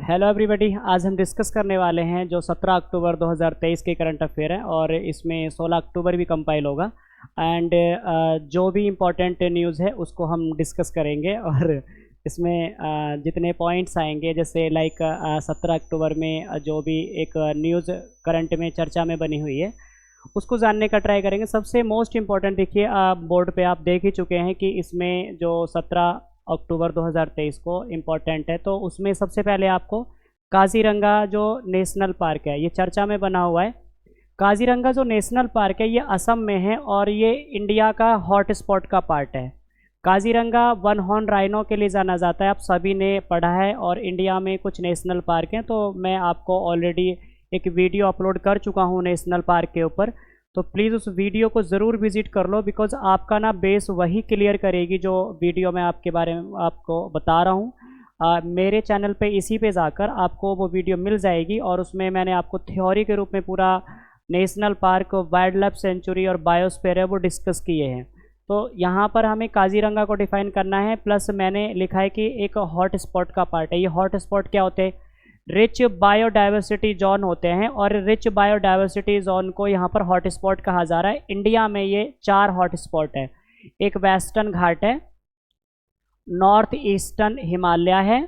Hello everybody. आज हम discuss करने वाले हैं जो 17 अक्टूबर 2023 के करंट अफेयर है और इसमें 16 अक्टूबर भी कंपाइल होगा एंड जो भी इम्पोर्टेंट न्यूज़ है उसको हम डिस्कस करेंगे और इसमें जितने पॉइंट्स आएंगे जैसे लाइक 17 अक्टूबर में जो भी एक न्यूज़ करंट में चर्चा में बनी हुई है उसको जानने का ट्राई करेंगे। सबसे मोस्ट इम्पॉर्टेंट देखिए बोर्ड पे आप देख ही चुके हैं कि इसमें जो 17 अक्टूबर 2023 को इम्पॉर्टेंट है, तो उसमें सबसे पहले आपको काजीरंगा जो नेशनल पार्क है ये चर्चा में बना हुआ है। काजीरंगा जो नेशनल पार्क है ये असम में है और ये इंडिया का हॉट स्पॉट का पार्ट है। काजीरंगा वन हॉर्न राइनो के लिए जाना जाता है, आप सभी ने पढ़ा है। और इंडिया में कुछ नेशनल पार्क हैं, तो मैं आपको ऑलरेडी एक वीडियो अपलोड कर चुका हूँ नेशनल पार्क के ऊपर, तो प्लीज़ उस वीडियो को ज़रूर विज़िट कर लो बिकॉज आपका ना बेस वही क्लियर करेगी जो वीडियो मैं आपके बारे में आपको बता रहा हूँ। मेरे चैनल पे इसी पे जाकर आपको वो वीडियो मिल जाएगी और उसमें मैंने आपको थ्योरी के रूप में पूरा national park, wild life sanctuary और बायोस्फीयर है वो डिस्कस किए हैं। तो यहाँ पर हमें काजीरंगा को डिफ़ाइन करना है, प्लस मैंने लिखा है कि एक हॉट स्पॉट का पार्ट है। ये हॉट स्पॉट क्या होते हैं? रिच बायोडाइवर्सिटी जोन होते हैं और रिच बायोडाइवर्सिटी जोन को यहाँ पर हॉट स्पॉट कहा जा रहा है। इंडिया में ये 4 हॉट स्पॉट है। एक वेस्टर्न घाट है, नॉर्थ ईस्टर्न हिमालय है,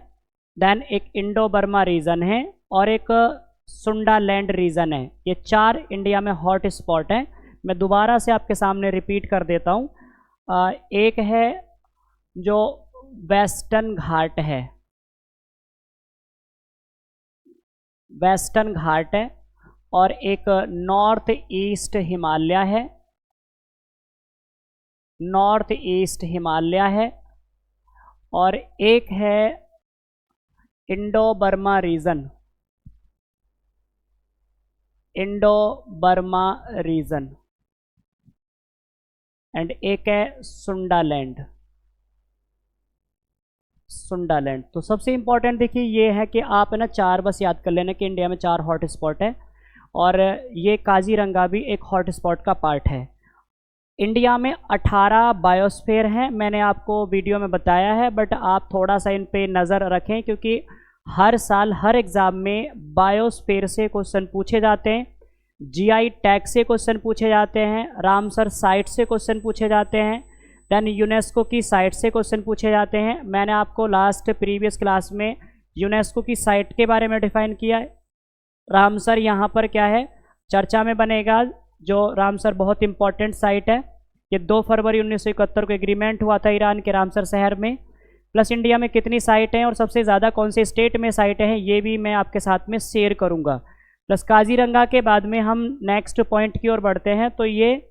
देन एक इंडो बर्मा रीजन है और एक सुंडालैंड रीजन है। ये 4 इंडिया में हॉट स्पॉट है। मैं दोबारा से आपके सामने रिपीट कर देता हूँ। एक है जो वेस्टर्न घाट है, वेस्टर्न घाट है, और एक नॉर्थ ईस्ट हिमालय है, नॉर्थ ईस्ट हिमालय है, और एक है Indo Burma region, Indo Burma region, and एक है सुंडालैंड, सुंडालैंड। तो सबसे इंपॉर्टेंट देखिए ये है कि आप है ना 4 बस याद कर लेना कि इंडिया में 4 हॉट स्पॉट है और ये काजीरंगा भी एक हॉट स्पॉट का पार्ट है। इंडिया में 18 बायोस्फीयर हैं, मैंने आपको वीडियो में बताया है, बट आप थोड़ा सा इन पे नज़र रखें क्योंकि हर साल हर एग्ज़ाम में बायोस्फीयर से क्वेश्चन पूछे जाते हैं, जीआई टैग से क्वेश्चन पूछे जाते हैं, रामसर साइट से क्वेश्चन पूछे जाते हैं, देन यूनेस्को की साइट से क्वेश्चन पूछे जाते हैं। मैंने आपको लास्ट प्रीवियस क्लास में यूनेस्को की साइट के बारे में डिफाइन किया है। रामसर यहाँ पर क्या है, चर्चा में बनेगा। जो रामसर बहुत इंपॉर्टेंट साइट है, ये 2 फरवरी 1971 को एग्रीमेंट हुआ था ईरान के रामसर शहर में। प्लस इंडिया में कितनी साइट हैं और सबसे ज़्यादा कौन से स्टेट में साइटें हैं ये भी मैं आपके साथ में शेयर करूँगा। प्लस काजीरंगा के बाद में हम नेक्स्ट पॉइंट की ओर बढ़ते हैं। तो ये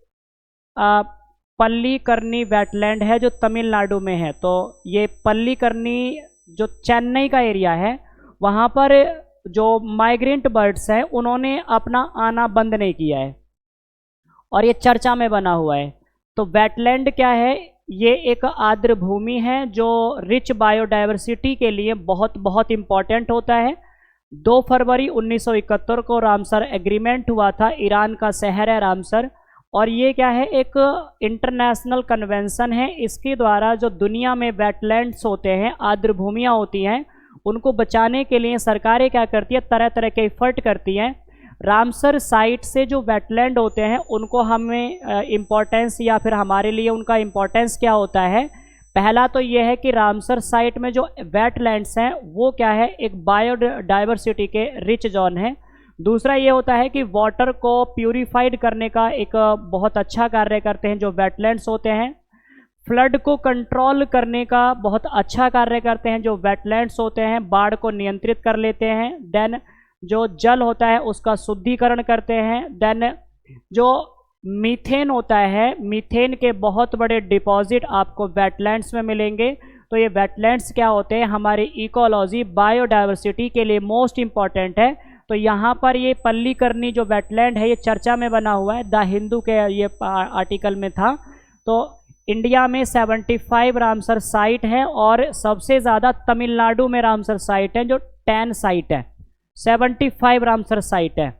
पल्लीकरनी वेटलैंड है जो तमिलनाडु में है। तो ये पल्लीकरनी जो चेन्नई का एरिया है वहाँ पर जो माइग्रेंट बर्ड्स हैं उन्होंने अपना आना बंद नहीं किया है और ये चर्चा में बना हुआ है। तो वेटलैंड क्या है? ये एक आर्द्र भूमि है जो रिच बायोडाइवर्सिटी के लिए बहुत बहुत इम्पॉर्टेंट होता है। 2 फरवरी 1971 को रामसर एग्रीमेंट हुआ था, ईरान का शहर है रामसर, और ये क्या है, एक इंटरनेशनल कन्वेंशन है। इसके द्वारा जो दुनिया में वेटलैंड्स होते हैं, आर्द्र भूमियाँ होती हैं, उनको बचाने के लिए सरकारें क्या करती है, तरह तरह के एफर्ट करती हैं। रामसर साइट से जो वेटलैंड होते हैं उनको हमें इम्पोर्टेंस या फिर हमारे लिए उनका इम्पोर्टेंस क्या होता है? पहला तो ये है कि रामसर साइट में जो वेटलैंड्स हैं वो क्या है, एक बायोडाइवर्सिटी के रिच जोन है। दूसरा ये होता है कि वाटर को प्यूरिफाइड करने का एक बहुत अच्छा कार्य करते हैं जो वेटलैंड्स होते हैं। फ्लड को कंट्रोल करने का बहुत अच्छा कार्य करते हैं जो वेटलैंड्स होते हैं, बाढ़ को नियंत्रित कर लेते हैं। देन जो जल होता है उसका शुद्धिकरण करते हैं। देन जो मीथेन होता है, मीथेन के बहुत बड़े डिपॉजिट आपको वेटलैंड्स में मिलेंगे। तो ये वेटलैंड्स क्या होते हैं, हमारी इकोलॉजी, बायोडाइवर्सिटी के लिए मोस्ट इम्पॉर्टेंट है। तो यहाँ पर ये पल्लीकरनी जो वेटलैंड है ये चर्चा में बना हुआ है, द हिंदू के ये आर्टिकल में था। तो इंडिया में 75 रामसर साइट है और सबसे ज़्यादा तमिलनाडु में रामसर साइट है जो 10 साइट है, 75 रामसर साइट है।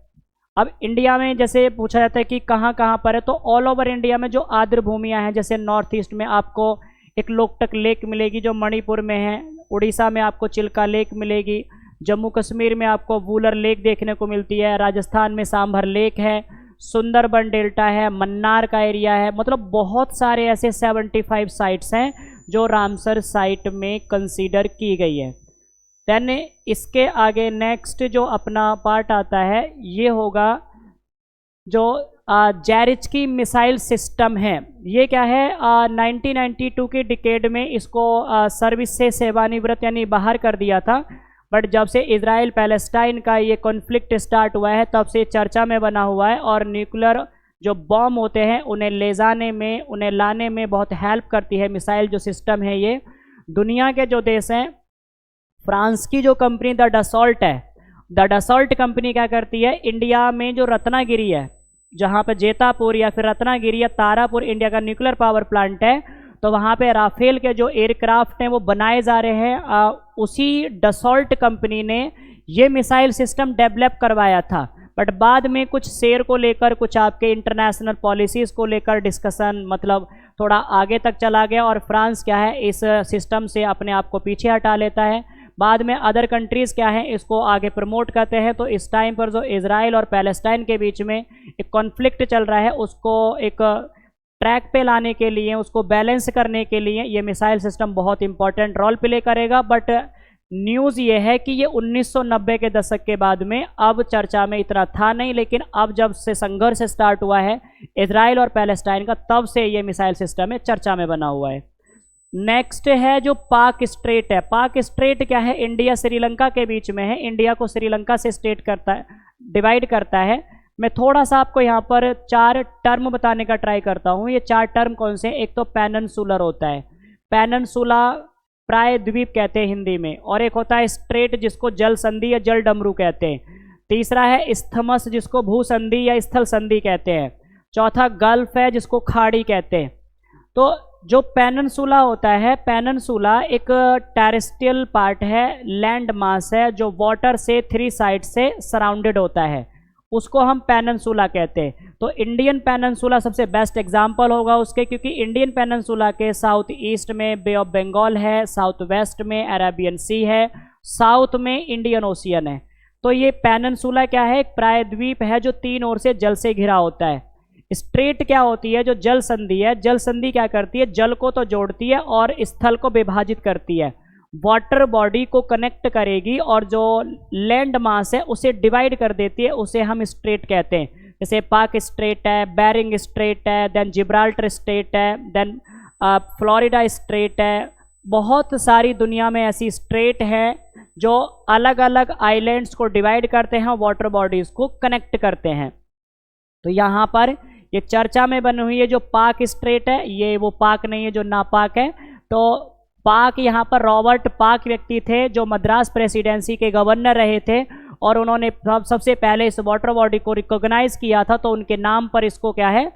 अब इंडिया में जैसे पूछा जाता है कि कहाँ कहाँ पर है, तो ऑल ओवर इंडिया में जो आर्द्र भूमियाँ हैं, जैसे नॉर्थ ईस्ट में आपको एक लोकटक लेक मिलेगी जो मणिपुर में है, उड़ीसा में आपको चिल्का लेक मिलेगी, जम्मू कश्मीर में आपको वूलर लेक देखने को मिलती है, राजस्थान में सांभर लेक है, सुंदरबन डेल्टा है, मन्नार का एरिया है, मतलब बहुत सारे ऐसे 75 साइट्स हैं जो रामसर साइट में कंसीडर की गई है। देन इसके आगे नेक्स्ट जो अपना पार्ट आता है ये होगा जो जैरिचकी मिसाइल सिस्टम है। ये क्या है, 1992 के डिकेड में इसको सर्विस से सेवानिवृत्त यानी बाहर कर दिया था, बट जब से इजराइल पैलेस्टाइन का ये कॉन्फ्लिक्ट स्टार्ट हुआ है तब से चर्चा में बना हुआ है, और न्यूक्लियर जो बॉम्ब होते हैं उन्हें ले जाने में, उन्हें लाने में बहुत हेल्प करती है मिसाइल जो सिस्टम है ये। दुनिया के जो देश हैं, फ्रांस की जो कंपनी द डसॉल्ट है, द डसॉल्ट कंपनी क्या करती है, इंडिया में जो रत्नागिरी है, जहाँ पे जेतापुर या फिर रत्नागिरी या तारापुर इंडिया का न्यूक्लियर पावर प्लांट है, तो वहाँ पे राफेल के जो एयरक्राफ्ट हैं वो बनाए जा रहे हैं। उसी डसॉल्ट कंपनी ने ये मिसाइल सिस्टम डेवलप करवाया था, बट बाद में कुछ शेयर को लेकर, कुछ आपके इंटरनेशनल पॉलिसीज़ को लेकर डिस्कशन मतलब थोड़ा आगे तक चला गया, और फ्रांस क्या है इस सिस्टम से अपने आप को पीछे हटा लेता है। बाद में अदर कंट्रीज़ क्या है इसको आगे प्रमोट करते हैं। तो इस टाइम पर जो इजराइल और पैलेस्टाइन के बीच में एक कॉन्फ्लिक्ट चल रहा है उसको एक ट्रैक पे लाने के लिए, उसको बैलेंस करने के लिए ये मिसाइल सिस्टम बहुत इंपॉर्टेंट रोल प्ले करेगा। बट न्यूज़ ये है कि ये 1990 के दशक के बाद में अब चर्चा में इतना था नहीं, लेकिन अब जब से संघर्ष स्टार्ट हुआ है इजराइल और पैलेस्टाइन का, तब से ये मिसाइल सिस्टम है चर्चा में बना हुआ है। नेक्स्ट है जो पाक स्ट्रेट है। पाक स्ट्रेट क्या है, इंडिया श्रीलंका के बीच में है, इंडिया को श्रीलंका से स्टेट करता है, डिवाइड करता है। मैं थोड़ा सा आपको यहाँ पर 4 टर्म बताने का ट्राई करता हूँ। ये 4 टर्म कौन से हैं, एक तो पेनिनसुलर होता है, पेनिनसुला प्राय द्वीप कहते हैं हिंदी में, और एक होता है स्ट्रेट जिसको जल संधि या जल डमरू कहते हैं, तीसरा है इस्थमस जिसको भू संधि या स्थल संधि कहते हैं, चौथा गल्फ है जिसको खाड़ी कहते हैं। तो जो पेनिनसुला होता है, पेनिनसुला एक टेरेस्ट्रियल पार्ट है, लैंड मास है जो वाटर से 3 साइड से सराउंडेड होता है, उसको हम पेनिनसुला कहते हैं। तो इंडियन पेनिनसुला सबसे बेस्ट एग्जांपल होगा उसके, क्योंकि इंडियन पेनिनसुला के साउथ ईस्ट में बे ऑफ बंगाल है, साउथ वेस्ट में अरेबियन सी है, साउथ में इंडियन ओशियन है। तो ये पेनिनसुला क्या है, एक प्रायद्वीप है जो 3 ओर से जल से घिरा होता है। स्ट्रेट क्या होती है, जो जल संधि है, जल संधि क्या करती है, जल को तो जोड़ती है और स्थल को विभाजित करती है, वाटर बॉडी को कनेक्ट करेगी, और जो लैंड मास है उसे डिवाइड कर देती है, उसे हम स्ट्रेट कहते हैं। जैसे पाक स्ट्रेट है, बेरिंग स्ट्रेट है, देन जिब्राल्टर स्ट्रेट है, देन फ्लोरिडा स्ट्रेट है। बहुत सारी दुनिया में ऐसी स्ट्रेट है जो अलग अलग आइलैंड्स को डिवाइड करते हैं, वाटर बॉडीज़ को कनेक्ट करते हैं। तो यहाँ पर ये चर्चा में बनी हुई है जो पाक स्ट्रेट है, ये वो पाक नहीं है जो नापाक है। तो पाक, यहाँ पर रॉबर्ट पाक व्यक्ति थे जो मद्रास प्रेसिडेंसी के गवर्नर रहे थे, और उन्होंने सबसे पहले इस वाटर बॉडी को रिकॉग्नाइज किया था, तो उनके नाम पर इसको क्या है,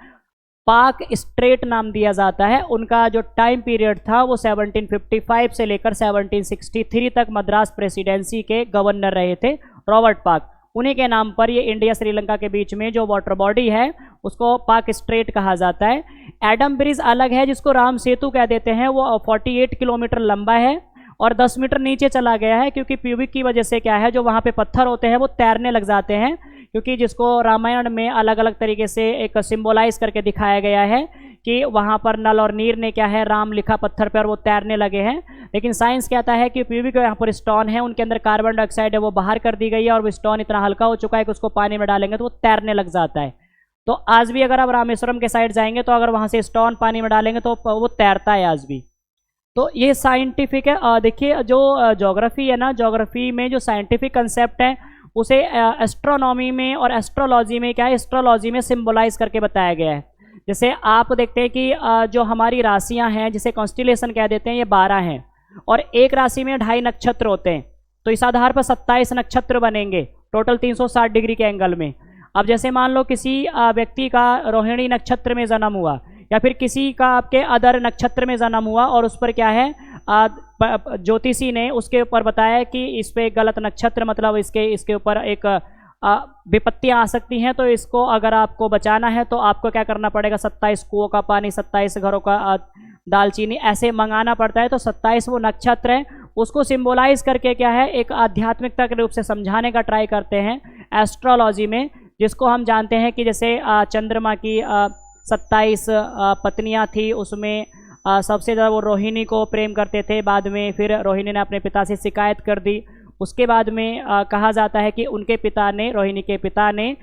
पाक स्ट्रेट नाम दिया जाता है। उनका जो टाइम पीरियड था वो 1755 से लेकर 1763 तक मद्रास प्रेसिडेंसी के गवर्नर रहे थे रॉबर्ट पाक। उन्हीं के नाम पर ये इंडिया श्रीलंका के बीच में जो वाटर बॉडी है उसको पाक स्ट्रेट कहा जाता है। एडम ब्रिज अलग है जिसको राम सेतु कह देते हैं, वो 48 किलोमीटर लंबा है और 10 मीटर नीचे चला गया है, क्योंकि प्यूबिक की वजह से क्या है, जो वहाँ पे पत्थर होते हैं वो तैरने लग जाते हैं, क्योंकि जिसको रामायण में अलग अलग तरीके से एक सिंबलाइज करके दिखाया गया है कि वहाँ पर नल और नीर ने क्या है, राम लिखा पत्थर पर, वो तैरने लगे हैं। लेकिन साइंस कहता है कि प्यूबिक यहाँ पर स्टोन है, उनके अंदर कार्बन डाइऑक्साइड है वो बाहर कर दी गई है, और वो स्टोन इतना हल्का हो चुका है कि उसको पानी में डालेंगे तो वो तैरने लग जाता है। तो आज भी अगर आप रामेश्वरम के साइड जाएंगे तो अगर वहाँ से स्टोन पानी में डालेंगे तो वो तैरता है आज भी। तो ये साइंटिफिक है। देखिए जो ज्योग्राफी है ना, ज्योग्राफी में जो साइंटिफिक कंसेप्ट है उसे एस्ट्रोनॉमी में और एस्ट्रोलॉजी में क्या है, एस्ट्रोलॉजी में सिंबलाइज करके बताया गया है। जैसे आप देखते हैं कि जो हमारी राशियां हैं जिसे कॉन्स्टिलेशन कह देते हैं, ये 12 हैं, और एक राशि में 2.5 नक्षत्र होते हैं, तो इस आधार पर 27 नक्षत्र बनेंगे टोटल 360 डिग्री के एंगल में। अब जैसे मान लो किसी व्यक्ति का रोहिणी नक्षत्र में जन्म हुआ, या फिर किसी का आपके अदर नक्षत्र में जन्म हुआ, और उस पर क्या है, ज्योतिषी ने उसके ऊपर बताया कि इस पे गलत नक्षत्र, मतलब इसके ऊपर एक विपत्तियां आ सकती हैं, तो इसको अगर आपको बचाना है तो आपको क्या करना पड़ेगा, 27 कुओं का पानी, 27 घरों का दालचीनी ऐसे मंगाना पड़ता है। तो 27 वो नक्षत्र है, उसको सिंबलाइज करके क्या है, एक आध्यात्मिकता के रूप से समझाने का ट्राई करते हैं एस्ट्रोलॉजी में, जिसको हम जानते हैं कि जैसे चंद्रमा की 27 पत्नियां थी, उसमें सबसे ज़्यादा वो रोहिणी को प्रेम करते थे। बाद में फिर रोहिणी ने अपने पिता से शिकायत कर दी। उसके बाद में कहा जाता है कि उनके पिता ने, रोहिणी के पिता ने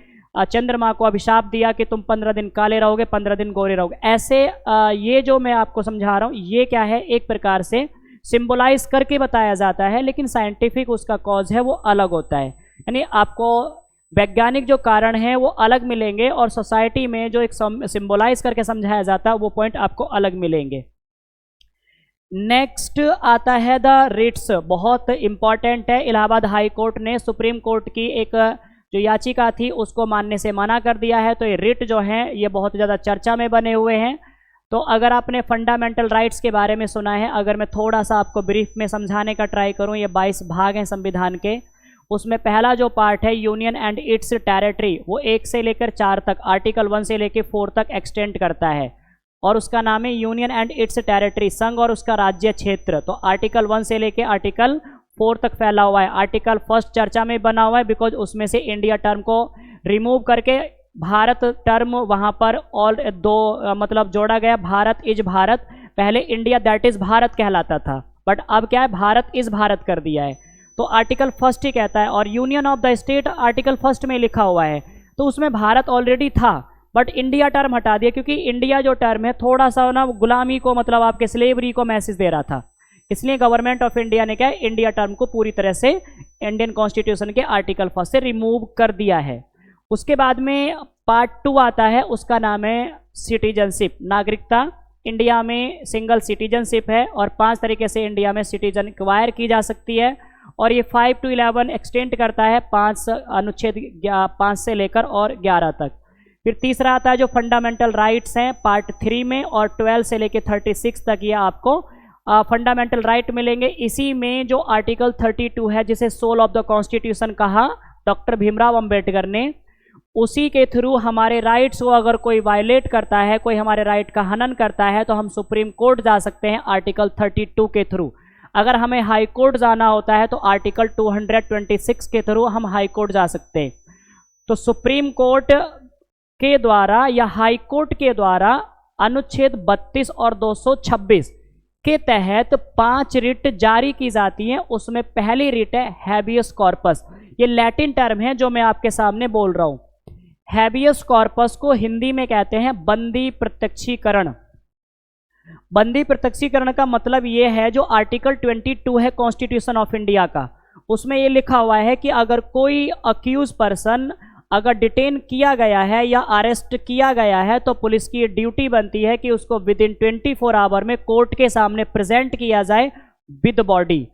चंद्रमा को अभिशाप दिया कि तुम 15 दिन काले रहोगे, 15 दिन गोरे रहोगे। ऐसे ये जो मैं आपको समझा रहा हूँ ये क्या है, एक प्रकार से सिंबलाइज करके बताया जाता है, लेकिन साइंटिफिक उसका कॉज है वो अलग होता है। यानी आपको वैज्ञानिक जो कारण है वो अलग मिलेंगे और सोसाइटी में जो एक सिंबलाइज करके समझाया जाता है वो पॉइंट आपको अलग मिलेंगे। नेक्स्ट आता है द रिट्स, बहुत इंपॉर्टेंट है। इलाहाबाद हाई कोर्ट ने सुप्रीम कोर्ट की एक जो याचिका थी उसको मानने से मना कर दिया है। तो ये रिट जो हैं ये बहुत ज़्यादा चर्चा में बने हुए हैं। तो अगर आपने फंडामेंटल राइट्स के बारे में सुना है, अगर मैं थोड़ा सा आपको ब्रीफ में समझाने का ट्राई करूं, ये 22 भाग हैं संविधान के। उसमें पहला जो पार्ट है यूनियन एंड इट्स टेरिटरी, वो 1 से लेकर 4 तक, आर्टिकल 1 से लेकर 4 तक एक्सटेंड करता है और उसका नाम है यूनियन एंड इट्स टेरिटरी, संघ और उसका राज्य क्षेत्र। तो आर्टिकल 1 से लेकर आर्टिकल 4 तक फैला हुआ है। आर्टिकल 1 चर्चा में बना हुआ है बिकॉज उसमें से इंडिया टर्म को रिमूव करके भारत टर्म वहाँ पर ऑल मतलब जोड़ा गया। भारत इज भारत, पहले इंडिया दैट इज भारत कहलाता था, बट अब क्या है, भारत इज भारत कर दिया है। तो आर्टिकल 1 ही कहता है। और union of the state article 1 में लिखा हुआ है, तो उसमें भारत ऑलरेडी था बट इंडिया टर्म हटा दिया, क्योंकि इंडिया जो टर्म है थोड़ा सा ना गुलामी को, मतलब आपके स्लेवरी को मैसेज दे रहा था। इसलिए गवर्नमेंट ऑफ इंडिया ने क्या है, इंडिया टर्म को पूरी तरह से इंडियन कॉन्स्टिट्यूशन के आर्टिकल 1 से रिमूव कर दिया है। उसके बाद में पार्ट 2 आता है, उसका नाम है सिटीजनशिप, नागरिकता। इंडिया में सिंगल सिटीजनशिप है और 5 तरीके से इंडिया में सिटीजन एक्वायर की जा सकती है और ये 5 to 11 एक्सटेंड करता है, 5 अनुच्छेद 5 से लेकर और 11 तक। फिर तीसरा आता है जो फंडामेंटल राइट्स हैं पार्ट 3 में, और 12 से लेकर 36 तक ये आपको फंडामेंटल राइट मिलेंगे। इसी में जो आर्टिकल 32 है, जिसे सोल ऑफ द कॉन्स्टिट्यूशन कहा डॉक्टर भीमराव अंबेडकर ने, उसी के थ्रू हमारे राइट्स को अगर कोई वायलेट करता है, कोई हमारे राइट का हनन करता है, तो हम सुप्रीम कोर्ट जा सकते हैं आर्टिकल 32 के थ्रू। अगर हमें हाई कोर्ट जाना होता है तो आर्टिकल 226 के थ्रू हम हाई कोर्ट जा सकते हैं। तो सुप्रीम कोर्ट के द्वारा या हाई कोर्ट के द्वारा अनुच्छेद 32 और 226 के तहत 5 रिट जारी की जाती हैं। उसमें पहली रिट है हैबियस कॉर्पस। ये लैटिन टर्म है जो मैं आपके सामने बोल रहा हूं। हैबियस कॉर्पस को हिंदी में कहते हैं बंदी प्रत्यक्षीकरण। बंदी प्रत्यक्षीकरण का मतलब ये है, जो आर्टिकल 22 है कॉन्स्टिट्यूशन ऑफ इंडिया का, उसमें ये लिखा हुआ है कि अगर कोई अक्यूज पर्सन अगर डिटेन किया गया है या अरेस्ट किया गया है, तो पुलिस की ड्यूटी बनती है कि उसको विद इन 24 आवर में कोर्ट के सामने प्रेजेंट किया जाए विद बॉडी।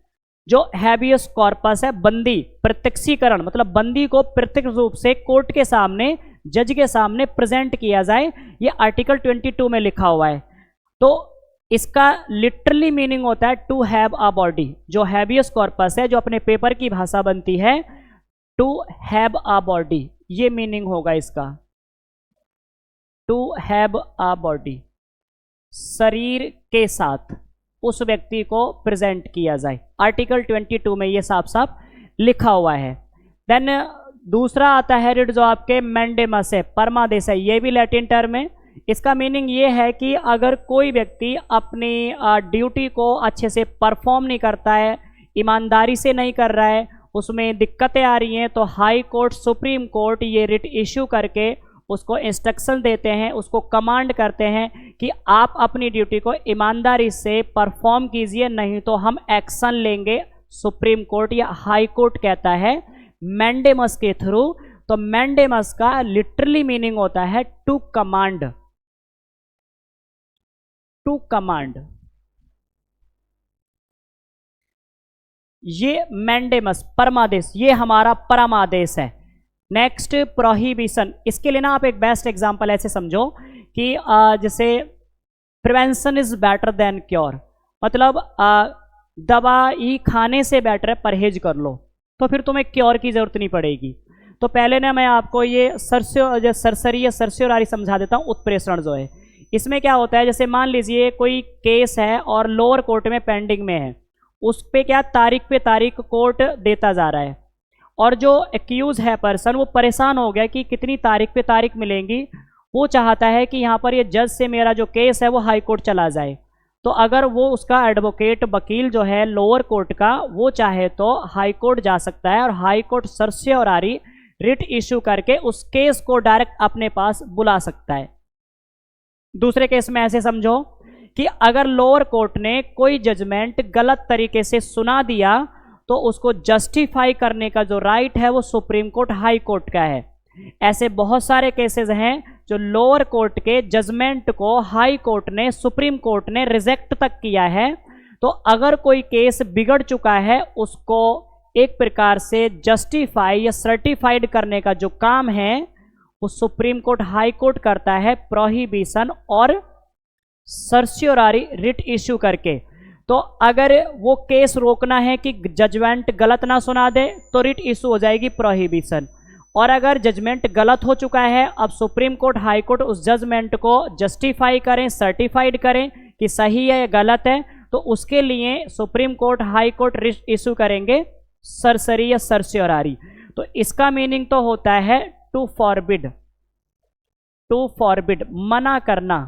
जो हैबियस कॉर्पस है, बंदी प्रत्यक्षीकरण, मतलब बंदी को प्रत्यक्ष रूप से कोर्ट के सामने, जज के सामने प्रेजेंट किया जाए, ये आर्टिकल 22 में लिखा हुआ है। तो इसका लिटरली मीनिंग होता है टू हैव अ बॉडी। जो हैबियस कॉर्पस है, जो अपने पेपर की भाषा बनती है, टू हैव अ बॉडी, ये मीनिंग होगा इसका, टू हैव अ बॉडी, शरीर के साथ उस व्यक्ति को प्रेजेंट किया जाए। आर्टिकल 22 में ये साफ साफ लिखा हुआ है। देन दूसरा आता है रिट जो आपके मैंडेमस है, परमादेश है, ये भी लैटिन टर्म है। इसका मीनिंग ये है कि अगर कोई व्यक्ति अपनी ड्यूटी को अच्छे से परफॉर्म नहीं करता है, ईमानदारी से नहीं कर रहा है, उसमें दिक्कतें आ रही हैं, तो हाई कोर्ट, सुप्रीम कोर्ट ये रिट इश्यू करके उसको इंस्ट्रक्शन देते हैं, उसको कमांड करते हैं कि आप अपनी ड्यूटी को ईमानदारी से परफॉर्म कीजिए, नहीं तो हम एक्शन लेंगे। सुप्रीम कोर्ट या हाई कोर्ट कहता है मैंडेमस के थ्रू। तो मैंडेमस का लिटरली मीनिंग होता है टू कमांड, टू कमांड। ये मैंडेमस परमादेश, ये हमारा परमादेश है। नेक्स्ट प्रोहिबिशन, इसके लिए ना आप एक बेस्ट एग्जांपल ऐसे समझो कि जैसे prevention is better than cure, मतलब दवाई खाने से बेटर है परहेज कर लो, तो फिर तुम्हें क्योर की जरूरत नहीं पड़ेगी। तो पहले ना मैं आपको ये सरसरी समझा देता हूँ। उत्प्रेषण जो है, इसमें क्या होता है, जैसे मान लीजिए कोई केस है और लोअर कोर्ट में पेंडिंग में है, उस पे क्या तारीख पे तारीख कोर्ट देता जा रहा है, और जो एक्यूज है पर्सन वो परेशान हो गया कि कितनी तारीख पे तारीख मिलेंगी। वो चाहता है कि यहाँ पर ये जज से मेरा जो केस है वो हाई कोर्ट चला जाए। तो अगर वो उसका एडवोकेट वकील जो है लोअर कोर्ट का, वो चाहे तो हाई कोर्ट जा सकता है और हाई कोर्ट सर्स्योरारी रिट इशू करके उस केस को डायरेक्ट अपने पास बुला सकता है। दूसरे केस में ऐसे समझो कि अगर लोअर कोर्ट ने कोई जजमेंट गलत तरीके से सुना दिया तो उसको जस्टिफाई करने का जो राइट है वो सुप्रीम कोर्ट हाई कोर्ट का है। ऐसे बहुत सारे केसेस हैं जो लोअर कोर्ट के जजमेंट को हाई कोर्ट ने, सुप्रीम कोर्ट ने रिजेक्ट तक किया है। तो अगर कोई केस बिगड़ चुका है उसको एक प्रकार से जस्टिफाई या सर्टिफाइड करने का जो काम है वो सुप्रीम कोर्ट हाई कोर्ट करता है, प्रोहिबिशन और सर्स्योरारी रिट इश्यू करके। तो अगर वो केस रोकना है कि जजमेंट गलत ना सुना दे तो रिट इशू हो जाएगी प्रोहिबिशन, और अगर जजमेंट गलत हो चुका है अब सुप्रीम कोर्ट हाई कोर्ट उस जजमेंट को जस्टिफाई करें, सर्टिफाइड करें कि सही है या गलत है, तो उसके लिए supreme court high court writ issue करेंगे सरसरी या सर्स्योरारी। तो इसका मीनिंग तो होता है टू फॉरबिड मना करना,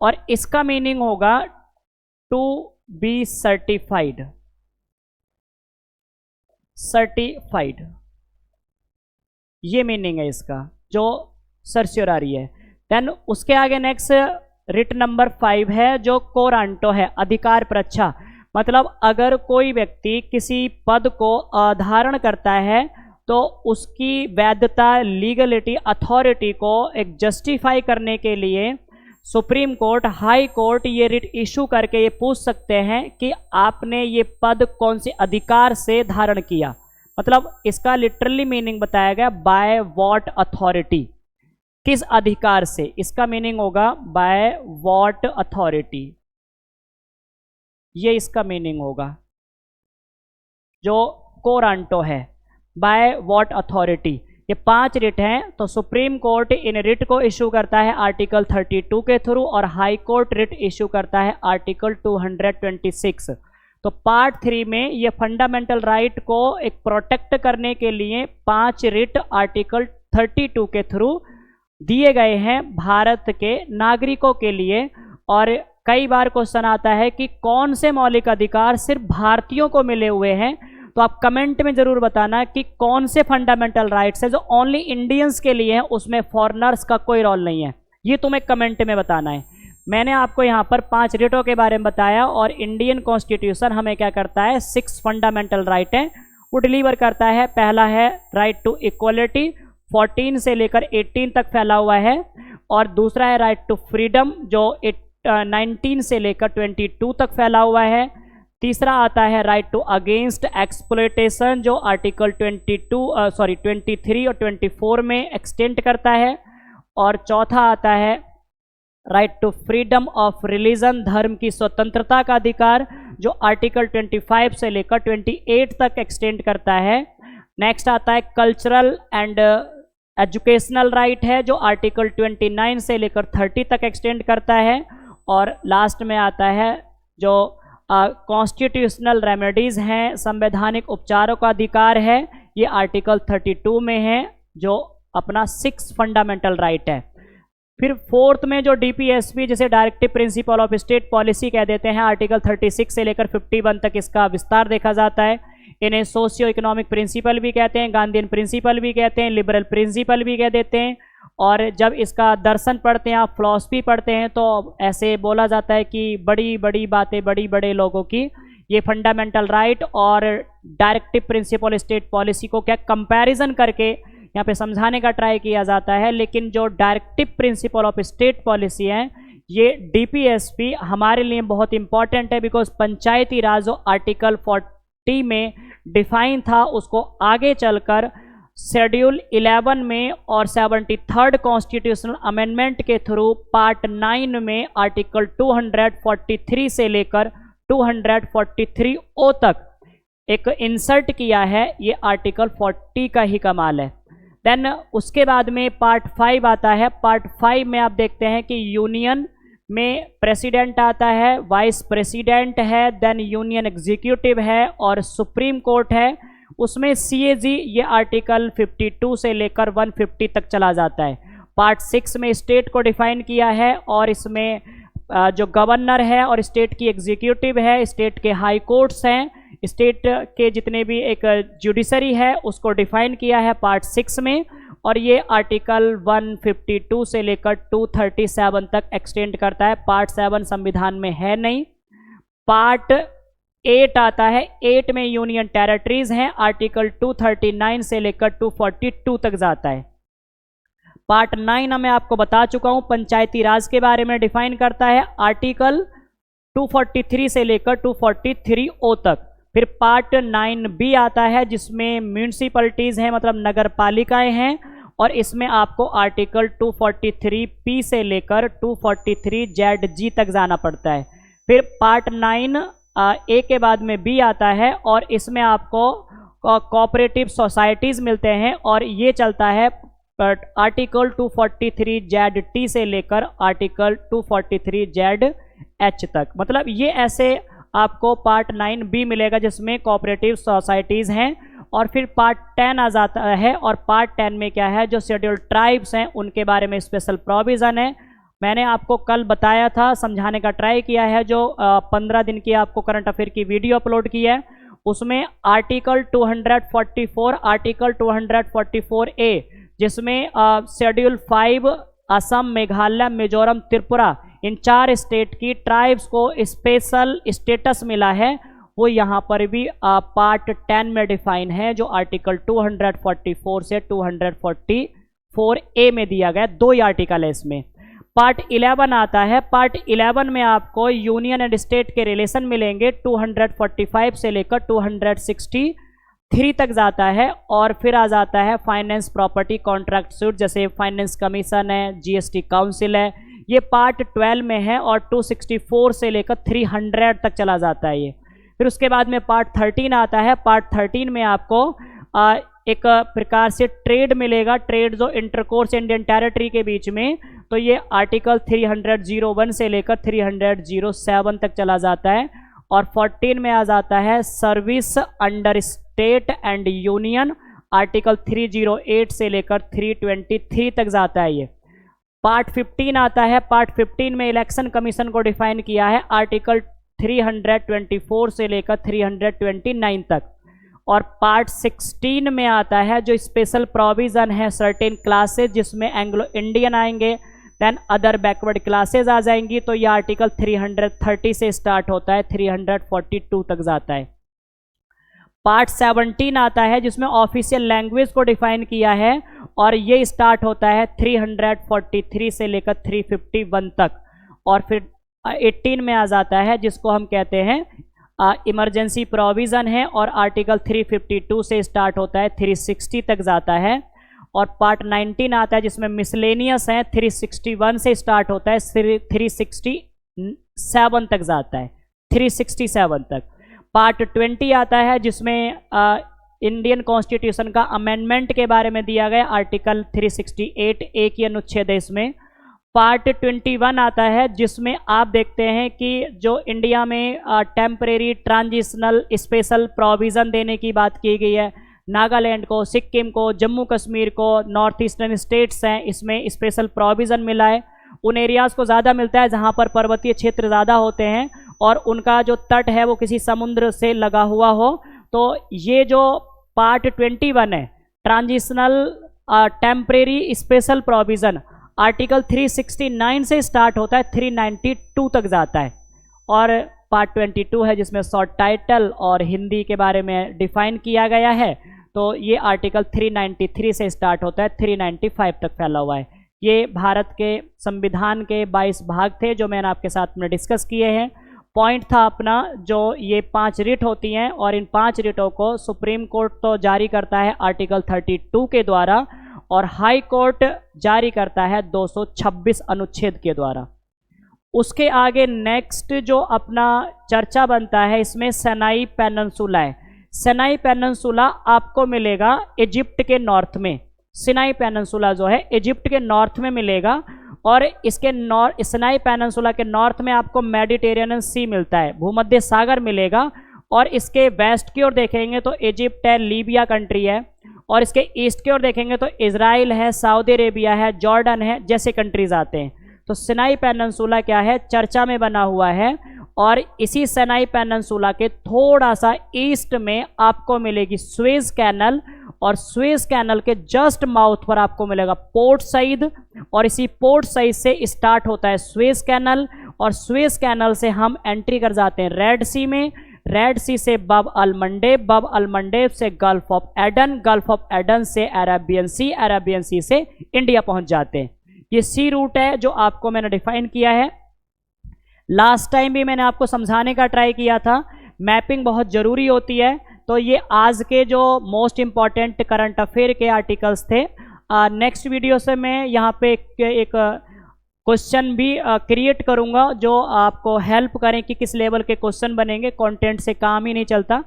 और इसका मीनिंग होगा टू बी सर्टिफाइड। ये मीनिंग है इसका जो सर्स्योरारी है। देन उसके आगे नेक्स्ट रिट नंबर 5 है जो कोरांटो है, अधिकार प्रच्छा। मतलब अगर कोई व्यक्ति किसी पद को धारण करता है तो उसकी वैधता, लीगलिटी, अथॉरिटी को एक जस्टिफाई करने के लिए सुप्रीम कोर्ट, हाई कोर्ट ये रिट इशू करके ये पूछ सकते हैं कि आपने ये पद कौन से अधिकार से धारण किया। मतलब इसका लिटरली मीनिंग बताया गया बाय व्हाट अथॉरिटी, किस अधिकार से। इसका मीनिंग होगा बाय व्हाट अथॉरिटी, ये इसका मीनिंग होगा जो कोरांटो है, बाय व्हाट अथॉरिटी। ये 5 रिट हैं। तो सुप्रीम कोर्ट इन रिट को इशू करता है आर्टिकल 32 के थ्रू और हाई कोर्ट रिट इशू करता है आर्टिकल 226। तो पार्ट 3 में ये फंडामेंटल राइट को एक प्रोटेक्ट करने के लिए 5 रिट आर्टिकल 32 के थ्रू दिए गए हैं भारत के नागरिकों के लिए। और कई बार क्वेश्चन आता है कि कौन से मौलिक अधिकार सिर्फ भारतीयों को मिले हुए हैं, तो आप कमेंट में जरूर बताना कि कौन से फंडामेंटल राइट्स है जो ओनली इंडियंस के लिए हैं, उसमें फॉरेनर्स का कोई रोल नहीं है। ये तुम्हें कमेंट में बताना है। मैंने आपको यहाँ पर 5 रिटों के बारे में बताया, और इंडियन कॉन्स्टिट्यूशन हमें क्या करता है, 6 फंडामेंटल राइट है वो डिलीवर करता है। पहला है राइट टू इक्वलिटी, 14 से लेकर 18 तक फैला हुआ है, और दूसरा है राइट टू फ्रीडम जो 19 से लेकर 22 तक फैला हुआ है। तीसरा आता है राइट टू अगेंस्ट एक्सप्लॉयटेशन जो आर्टिकल 23 और 24 में एक्सटेंड करता है। और चौथा आता है right to freedom of religion, धर्म की स्वतंत्रता का अधिकार जो आर्टिकल 25 से लेकर 28 तक एक्सटेंड करता है। नेक्स्ट आता है कल्चरल एंड एजुकेशनल राइट है जो आर्टिकल 29 से लेकर 30 तक एक्सटेंड करता है। और लास्ट में आता है जो कॉन्स्टिट्यूशनल रेमेडीज हैं, संवैधानिक उपचारों का अधिकार है, ये आर्टिकल 32 में है जो अपना 6 फंडामेंटल राइट है। फिर 4th में जो डीपीएसपी जिसे directive principle of state policy कह देते हैं, आर्टिकल 36 से लेकर 51 तक इसका विस्तार देखा जाता है। इन्हें सोशियो इकोनॉमिक प्रिंसिपल भी कहते हैं, गांधीयन प्रिंसिपल भी कहते हैं, लिबरल प्रिंसिपल भी कह देते हैं। और जब इसका दर्शन पढ़ते हैं, आप फिलॉसफी पढ़ते हैं, तो ऐसे बोला जाता है कि बड़ी बड़ी बातें बड़ी बड़े लोगों की, ये फंडामेंटल राइट और डायरेक्टिव प्रिंसिपल स्टेट पॉलिसी को क्या कंपैरिजन करके यहाँ पे समझाने का ट्राई किया जाता है। लेकिन जो directive principle of state policy है, ये डीपीएसपी हमारे लिए बहुत इंपॉर्टेंट है, बिकॉज पंचायती राज जो आर्टिकल 40 में डिफाइन था उसको आगे चलकर शेड्यूल 11 में और 73rd कॉन्स्टिट्यूशनल अमेंडमेंट के थ्रू पार्ट 9 में आर्टिकल 243 से लेकर 243O तक एक इंसर्ट किया है। ये आर्टिकल 40 का ही कमाल है। देन उसके बाद में पार्ट 5 आता है। पार्ट 5 में आप देखते हैं कि यूनियन में प्रेसिडेंट आता है, वाइस प्रेसिडेंट है, देन यूनियन एग्जीक्यूटिव है और सुप्रीम कोर्ट है। उसमें सीएजी ये आर्टिकल 52 से लेकर 150 तक चला जाता है। पार्ट 6 में स्टेट को डिफाइन किया है और इसमें जो गवर्नर है और स्टेट की एग्जीक्यूटिव है, स्टेट के हाई कोर्ट्स हैं, स्टेट के जितने भी एक जुडिशरी है उसको डिफाइन किया है पार्ट 6 में। और ये आर्टिकल 152 से लेकर 237 तक एक्सटेंड करता है। पार्ट 7 संविधान में है नहीं। पार्ट 8 आता है, 8 में यूनियन टेरिटरीज हैं, आर्टिकल 239 से लेकर 242 तक जाता है। पार्ट 9 मैं आपको बता चुका हूं, पंचायती राज के बारे में डिफाइन करता है, आर्टिकल 243 से लेकर 243O तक। फिर पार्ट 9B आता है जिसमें म्यूनिसिपैलिटीज हैं, मतलब नगर पालिकाएं हैं, और इसमें आपको आर्टिकल 243P से लेकर 243ZG तक जाना पड़ता है। फिर पार्ट 9A के बाद में B आता है और इसमें आपको कोऑपरेटिव सोसाइटीज़ मिलते हैं और ये चलता है आर्टिकल 243ZT से लेकर आर्टिकल 243ZH तक। मतलब ये ऐसे आपको पार्ट 9B मिलेगा जिसमें कोऑपरेटिव सोसाइटीज़ हैं। और फिर पार्ट 10 आ जाता है और पार्ट 10 में क्या है, जो शेड्यूल्ड ट्राइब्स हैं उनके बारे में स्पेशल प्रोविज़न है। मैंने आपको कल बताया था, समझाने का ट्राई किया है, जो 15 दिन की आपको करंट अफेयर की वीडियो अपलोड की है, उसमें आर्टिकल 244, आर्टिकल 244A जिसमें शेड्यूल 5 असम, मेघालय, मिजोरम, त्रिपुरा, इन 4 स्टेट की ट्राइब्स को स्पेशल स्टेटस मिला है, वो यहाँ पर भी पार्ट 10 में डिफाइन है, जो आर्टिकल 244 से 244A में दिया गया। 2 ही आर्टिकल है इसमें। पार्ट 11 आता है। पार्ट 11 में आपको यूनियन एंड स्टेट के रिलेशन मिलेंगे, 245 से लेकर 263 तक जाता है। और फिर आ जाता है फाइनेंस, प्रॉपर्टी, कॉन्ट्रैक्ट सूट, जैसे फाइनेंस कमीशन है, जीएसटी काउंसिल है, ये पार्ट 12 में है और 264 से लेकर 300 तक चला जाता है ये। फिर उसके बाद में पार्ट 13 आता है। पार्ट 13 में आपको एक प्रकार से ट्रेड मिलेगा, ट्रेड जो इंटरकोर्स इंडियन टेरिटरी के बीच में, तो ये आर्टिकल 301 से लेकर 307 तक चला जाता है। और 14 में आ जाता है service under state and union, article 308 से लेकर 323 तक जाता है ये। पार्ट 15 आता है। पार्ट 15 में इलेक्शन कमीशन को डिफाइन किया है, आर्टिकल 324 से लेकर 329 तक। और पार्ट 16 में आता है जो स्पेशल प्रोविज़न है सर्टेन क्लासेज, जिसमें एंग्लो इंडियन आएंगे, देन अदर बैकवर्ड क्लासेज आ जाएंगी, तो ये आर्टिकल 330 से स्टार्ट होता है, 342 तक जाता है। पार्ट 17 आता है जिसमें ऑफिशियल लैंग्वेज को डिफाइन किया है और ये स्टार्ट होता है 343 से लेकर 351 तक। और फिर 18 में आ जाता है जिसको हम कहते हैं इमरजेंसी प्रोविज़न है और आर्टिकल 352 से स्टार्ट होता है, 360 तक जाता है। और पार्ट 19 आता है जिसमें मिसलेनियस है, 361 से स्टार्ट होता है, 367 तक जाता है, 367 तक। पार्ट 20 आता है जिसमें इंडियन कॉन्स्टिट्यूशन का अमेंडमेंट के बारे में दिया गया, आर्टिकल 368A की अनुच्छेद है इसमें। पार्ट 21 आता है जिसमें आप देखते हैं कि जो इंडिया में टेम्परेरी ट्रांजिशनल स्पेशल प्रोविज़न देने की बात की गई है, नागालैंड को, सिक्किम को, जम्मू कश्मीर को, नॉर्थ ईस्टर्न स्टेट्स हैं, इसमें स्पेशल प्रोविज़न मिला है। उन एरियाज़ को ज़्यादा मिलता है जहाँ पर पर्वतीय क्षेत्र ज़्यादा होते हैं और उनका जो तट है वो किसी समुद्र से लगा हुआ हो। तो ये जो पार्ट 21 है, transitional temporary special provision, article 369 से स्टार्ट होता है, 392 तक जाता है। और पार्ट 22 है जिसमें शॉर्ट टाइटल और हिंदी के बारे में डिफाइन किया गया है, तो ये आर्टिकल 393 से स्टार्ट होता है, 395 तक फैला हुआ है। ये भारत के संविधान के 22 भाग थे जो मैंने आपके साथ में डिस्कस किए हैं। पॉइंट था अपना जो ये 5 रिट होती हैं और इन 5 रिटों को सुप्रीम कोर्ट तो जारी करता है आर्टिकल 32 के द्वारा और हाई कोर्ट जारी करता है 226 अनुच्छेद के द्वारा। उसके आगे नेक्स्ट जो अपना चर्चा बनता है इसमें सिनाई पेनिनसुला है। सिनाई पेनिनसुला आपको मिलेगा इजिप्ट के नॉर्थ में। सिनाई पेनिनसुला जो है इजिप्ट के नॉर्थ में मिलेगा और इसके नॉर्थ सिनाई पेनिनसुला के नॉर्थ में आपको मेडिटेरियन सी मिलता है, भूमध्य सागर मिलेगा। और इसके वेस्ट की ओर देखेंगे तो इजिप्ट है, लीबिया कंट्री है, और इसके ईस्ट की ओर देखेंगे तो इजराइल है, सऊदी अरेबिया है, जॉर्डन है, जैसे कंट्रीज आते हैं। तो सिनाई पेनिनसुला क्या है, चर्चा में बना हुआ है। और इसी सिनाई पेनिनसुला के थोड़ा सा ईस्ट में आपको मिलेगी स्वेज कैनल, और स्वेज कैनल के जस्ट माउथ पर आपको मिलेगा पोर्ट सईद, और इसी पोर्ट सईद से स्टार्ट होता है स्वेज कैनल, और स्वेज कैनल से हम एंट्री कर जाते हैं रेड सी में, रेड सी से बब अल मंडेब, बब अल मंडेब से gulf of Aden, gulf of Aden से अरेबियन सी, अरेबियन सी से इंडिया पहुंच जाते हैं। ये सी रूट है जो आपको मैंने डिफाइन किया है। लास्ट टाइम भी मैंने आपको समझाने का ट्राई किया था, मैपिंग बहुत ज़रूरी होती है। तो ये आज के जो मोस्ट इंपॉर्टेंट करंट अफेयर के आर्टिकल्स थे। नेक्स्ट वीडियो से मैं यहाँ पे एक क्वेश्चन भी क्रिएट करूँगा जो आपको हेल्प करें कि किस लेवल के क्वेश्चन बनेंगे। कंटेंट से काम ही नहीं चलता,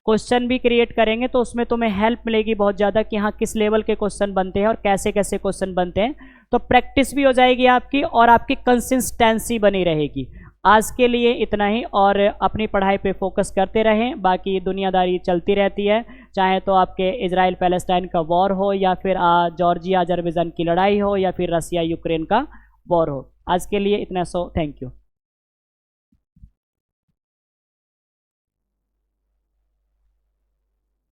क्वेश्चन भी क्रिएट करेंगे तो उसमें तुम्हें हेल्प मिलेगी बहुत ज़्यादा कि हाँ किस लेवल के क्वेश्चन बनते हैं और कैसे कैसे क्वेश्चन बनते हैं। तो प्रैक्टिस भी हो जाएगी आपकी और आपकी कंसिस्टेंसी बनी रहेगी। आज के लिए इतना ही, और अपनी पढ़ाई पे फोकस करते रहें, बाकी दुनियादारी चलती रहती है, चाहे तो आपके इजराइल पैलेस्टाइन का वॉर हो, या फिर जॉर्जिया अजरबैजान की लड़ाई हो, या फिर रसिया यूक्रेन का वॉर हो। आज के लिए इतना, सो थैंक यू।